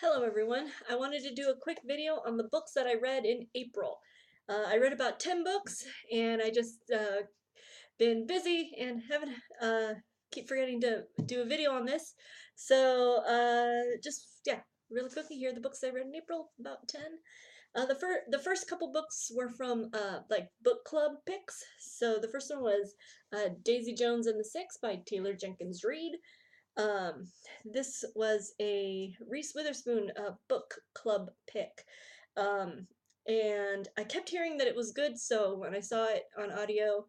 Hello everyone. I wanted to do a quick video on the books that I read in April. I read about 10 books and I just been busy and haven't keep forgetting to do a video on this. So really quickly here are the books I read in April, about 10. The first couple books were from like book club picks. So the first one was Daisy Jones and the Six by Taylor Jenkins Reid. Um, this was a Reese Witherspoon book club pick. Um, and I kept hearing that it was good, so when I saw it on audio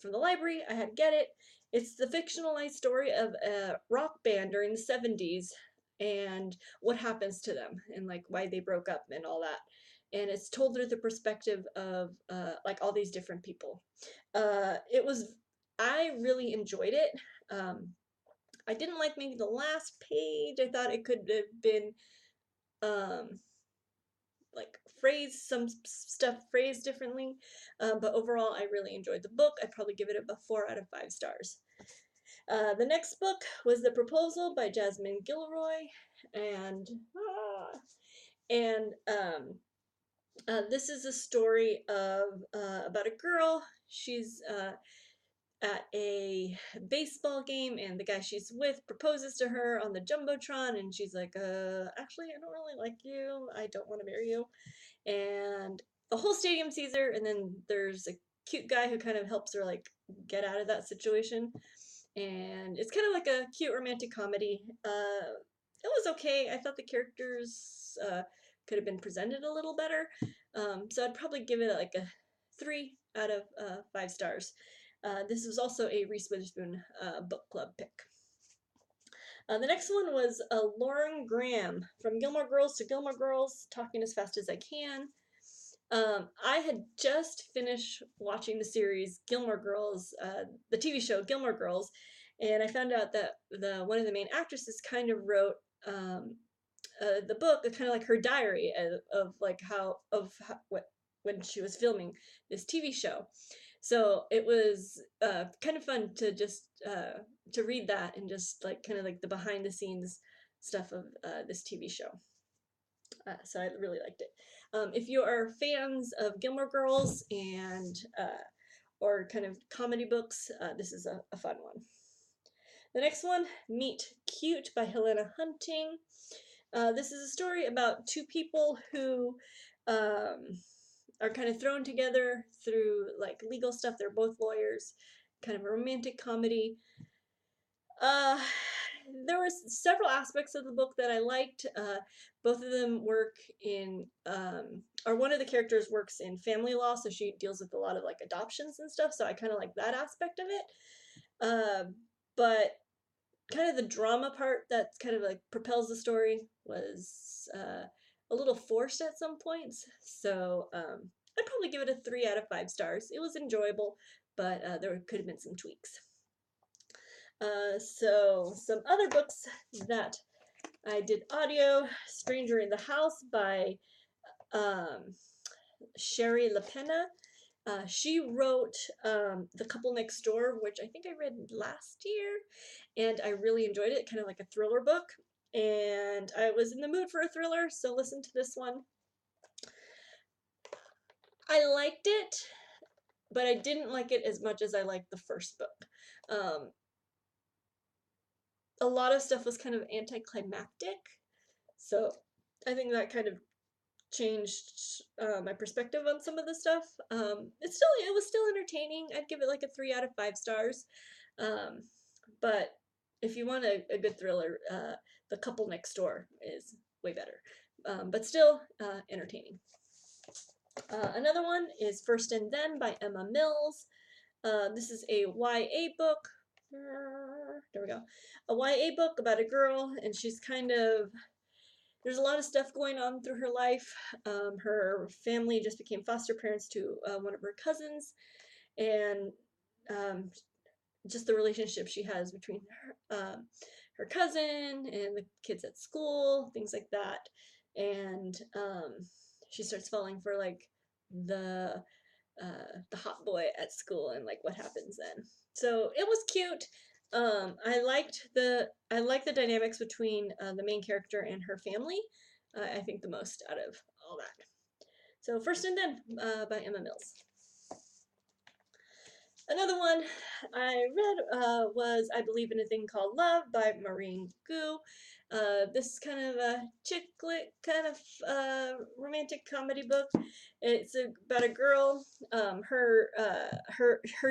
from the library, I had to get it. It's the fictionalized story of a rock band during the 70s and what happens to them and like why they broke up and all that. And it's told through the perspective of like all these different people. I really enjoyed it. I didn't like maybe the last page. I thought it could have been um, like some stuff phrased differently. But overall, I really enjoyed the book. I'd probably give it a 4 out of 5 stars. The next book was The Proposal by Jasmine Gilroy, and ah, and this is a story of about a girl. She's at a baseball game and the guy she's with proposes to her on the jumbotron and she's like actually I don't really like you, I don't want to marry you, and the whole stadium sees her, and then there's a cute guy who kind of helps her like get out of that situation, and it's kind of like a cute romantic comedy. It was okay. I thought the characters could have been presented a little better, so I'd probably give it like a 3 out of 5 stars. This was also a Reese Witherspoon book club pick. The next one was Lauren Graham, From Gilmore Girls to Gilmore Girls, Talking as Fast as I Can. I had just finished watching the series Gilmore Girls, the TV show Gilmore Girls, and I found out that one of the main actresses kind of wrote the book, kind of like her diary of like what when she was filming this TV show. So it was kind of fun to just to read that and just like kind of like the behind the scenes stuff of this TV show. So I really liked it. If you are fans of Gilmore Girls and or kind of comedy books, this is a fun one. The next one, Meet Cute by Helena Hunting. This is a story about two people who are kind of thrown together through like legal stuff. They're both lawyers, kind of a romantic comedy. Uh, there were several aspects of the book that I liked. Both of them work in, or one of the characters works in family law, so she deals with a lot of like adoptions and stuff. So I kind of like that aspect of it. But kind of the drama part that kind of like propels the story was a little forced at some points. So I'd probably give it a 3 out of 5 stars. It was enjoyable, but there could have been some tweaks. So some other books that I did audio, Stranger in the House by Sherry LaPena. She wrote The Couple Next Door, which I think I read last year, and I really enjoyed it, kind of like a thriller book. And I was in the mood for a thriller, so listen to this one. I liked it, but I didn't like it as much as I liked the first book. A lot of stuff was kind of anticlimactic, so I think that kind of changed my perspective on some of the stuff. It was still entertaining. I'd give it like a 3 out of 5 stars. But if you want a good thriller, The Couple Next Door is way better. But still entertaining. Another one is First and Then by Emma Mills. This is a YA book. There we go. A YA book about a girl, and she's kind of, there's a lot of stuff going on through her life. Her family just became foster parents to one of her cousins, and just the relationship she has between her cousin and the kids at school, things like that. And she starts falling for like the hot boy at school and like what happens then. So it was cute. I liked the dynamics between the main character and her family. I think the most out of all that. So First and Then by Emma Mills. Another one I read was I Believe in a Thing Called Love by Maureen Gu. This is kind of a chick lit kind of romantic comedy book. It's about a girl. Her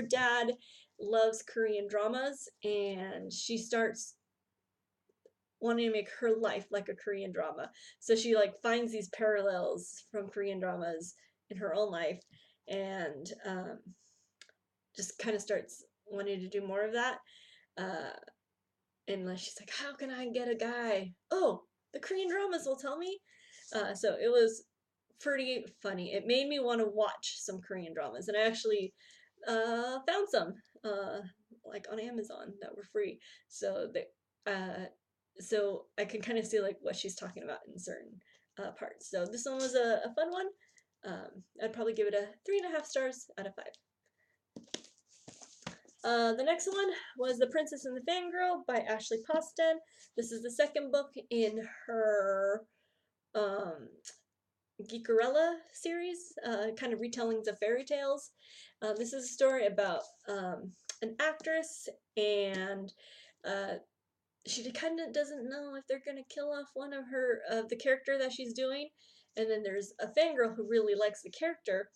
dad loves Korean dramas, and she starts wanting to make her life like a Korean drama. So she like finds these parallels from Korean dramas in her own life, and just kind of starts wanting to do more of that. Uh, and she's like, how can I get a guy? Oh, the Korean dramas will tell me. So it was pretty funny. It made me want to watch some Korean dramas, and I actually found some like on Amazon that were free. So I can kind of see like what she's talking about in certain parts. So this one was a fun one. I'd probably give it a 3.5 stars out of 5. The next one was The Princess and the Fangirl by Ashley Poston. This is the second book in her Geekerella series, kind of retellings of fairy tales. This is a story about an actress, and she kind of doesn't know if they're gonna kill off one of the character that she's doing, and then there's a fangirl who really likes the character,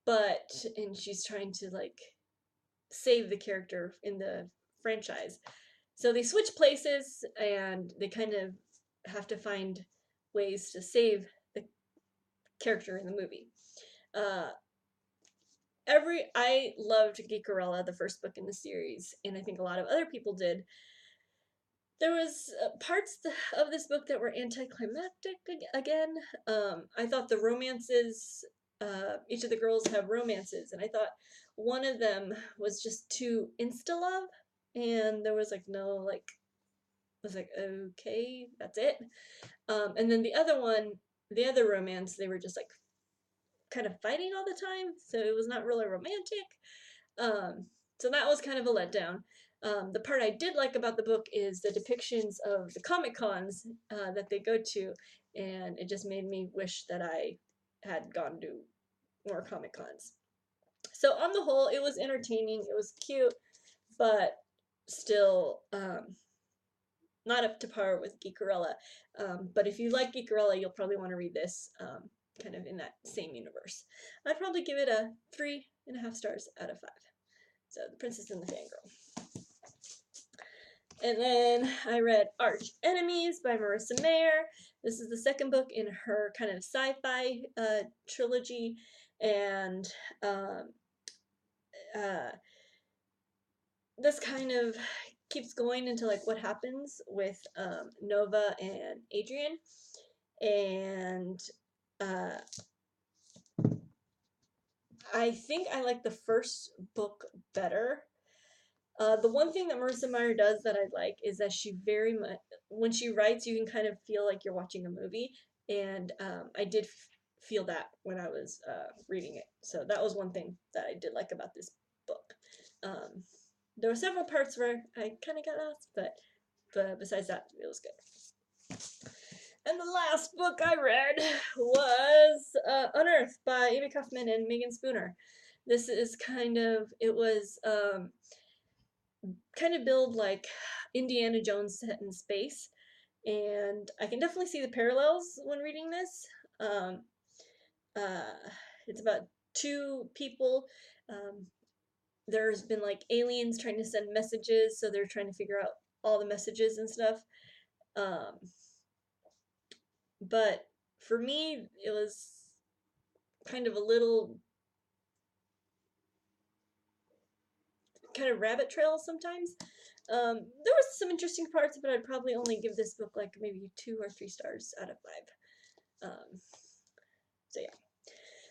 and she's trying to like save the character in the franchise. So they switch places, and they kind of have to find ways to save the character in the movie. Uh, I loved Geekerella, the first book in the series, and I think a lot of other people did. There was parts of this book that were anticlimactic again. I thought the romances, each of the girls have romances, and I thought one of them was just too insta love, and there was like no like, I was like, okay, that's it. And then the other romance, they were just like kind of fighting all the time, so it was not really romantic. So that was kind of a letdown. The part I did like about the book is the depictions of the Comic Cons that they go to, and it just made me wish that I had gone to more Comic Cons. So on the whole, it was entertaining, it was cute, but still not up to par with Geekerella. But if you like Geekerella, you'll probably want to read this kind of in that same universe. I'd probably give it a 3.5 stars out of 5. So The Princess and the Fangirl. And then I read Arch Enemies by Marissa Mayer. This is the second book in her kind of sci-fi trilogy, and this kind of keeps going into like what happens with Nova and Adrian, and I think I like the first book better. The one thing that Marissa Meyer does that I like is that she very much, when she writes, you can kind of feel like you're watching a movie, and I did feel that when I was reading it. So that was one thing that I did like about this book. There were several parts where I kind of got lost, but besides that, it was good. And the last book I read was Unearthed by Amy Kaufman and Megan Spooner. This is it was kind of build like Indiana Jones set in space, and I can definitely see the parallels when reading this. Uh, it's about two people. There's been like aliens trying to send messages, so they're trying to figure out all the messages and stuff. Um, but for me, it was kind of a little kind of rabbit trail sometimes. There was some interesting parts, but I'd probably only give this book like maybe 2 or 3 stars out of 5. So yeah.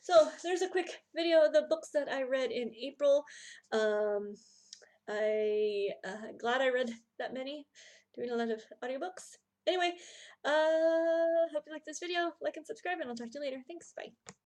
So there's a quick video of the books that I read in April. I glad I read that many, doing a lot of audiobooks. Anyway, hope you like this video, like and subscribe, and I'll talk to you later. Thanks, bye.